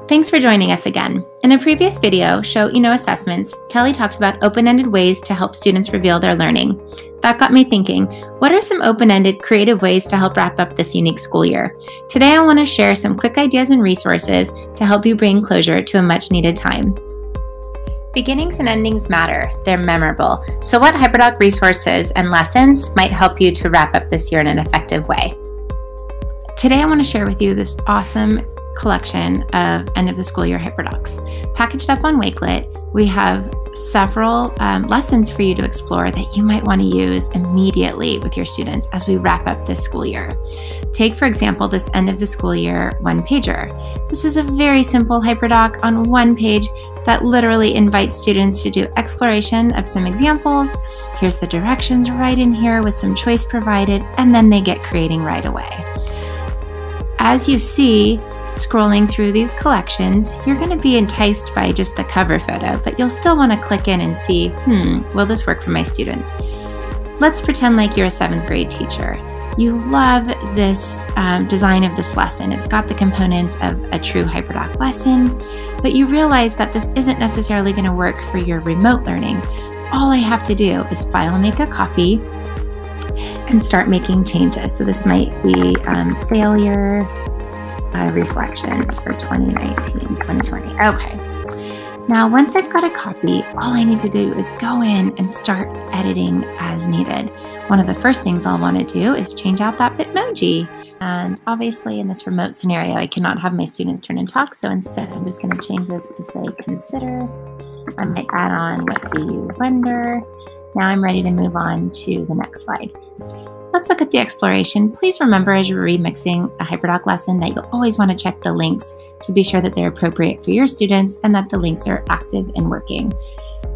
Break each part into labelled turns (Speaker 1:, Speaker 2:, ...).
Speaker 1: Thanks for joining us again. In a previous video, Show You Know Assessments, Kelly talked about open-ended ways to help students reveal their learning. That got me thinking, what are some open-ended, creative ways to help wrap up this unique school year? Today I want to share some quick ideas and resources to help you bring closure to a much-needed time. Beginnings and endings matter. They're memorable. So what HyperDoc resources and lessons might help you to wrap up this year in an effective way? Today I want to share with you this awesome collection of end of the school year HyperDocs. Packaged up on Wakelet, we have several lessons for you to explore that you might want to use immediately with your students as we wrap up this school year. Take, for example, this end of the school year one-pager. This is a very simple HyperDoc on one page that literally invites students to do exploration of some examples. Here's the directions right in here with some choice provided, and then they get creating right away. As you see, scrolling through these collections, you're going to be enticed by just the cover photo, but you'll still want to click in and see, will this work for my students? Let's pretend like you're a 7th grade teacher. You love this design of this lesson. It's got the components of a true HyperDoc lesson, but you realize that this isn't necessarily going to work for your remote learning. All I have to do is file make a copy and start making changes. So this might be failure reflections for 2019-2020. Okay. Now, once I've got a copy, all I need to do is go in and start editing as needed. One of the first things I'll want to do is change out that Bitmoji. And obviously in this remote scenario, I cannot have my students turn and talk. So instead, I'm just going to change this to say consider. I might add on, what do you wonder? Now I'm ready to move on to the next slide. Let's look at the exploration. Please remember as you're remixing a HyperDoc lesson that you'll always want to check the links to be sure that they're appropriate for your students and that the links are active and working.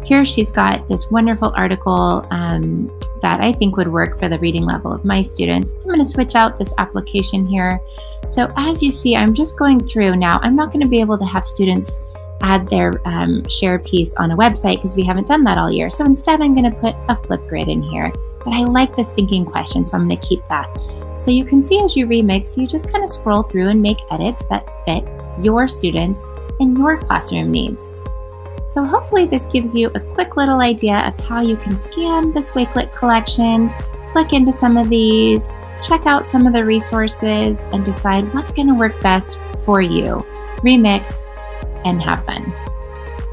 Speaker 1: Here she's got this wonderful article that I think would work for the reading level of my students. I'm going to switch out this application here. So as you see, I'm just going through now. I'm not going to be able to have students add their share piece on a website because we haven't done that all year. So instead, I'm going to put a Flipgrid in here. But I like this thinking question, so I'm going to keep that. So you can see as you remix, you just kind of scroll through and make edits that fit your students and your classroom needs. So hopefully this gives you a quick little idea of how you can scan this Wakelet collection, click into some of these, check out some of the resources, and decide what's going to work best for you. Remix and have fun.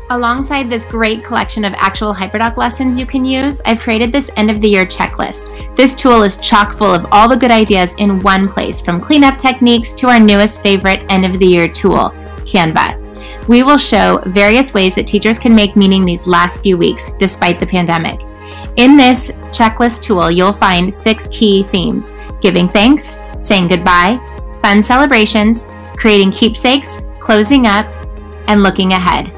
Speaker 1: Alongside this great collection of actual HyperDoc lessons you can use, I've created this end of the year checklist. This tool is chock full of all the good ideas in one place, from cleanup techniques to our newest favorite end of the year tool, Canva. We will show various ways that teachers can make meaning these last few weeks, despite the pandemic. In this checklist tool, you'll find 6 key themes: giving thanks, saying goodbye, fun celebrations, creating keepsakes, closing up, and looking ahead.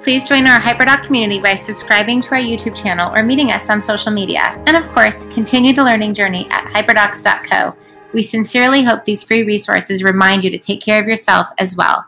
Speaker 1: Please join our HyperDoc community by subscribing to our YouTube channel or meeting us on social media. And of course, continue the learning journey at hyperdocs.co. We sincerely hope these free resources remind you to take care of yourself as well.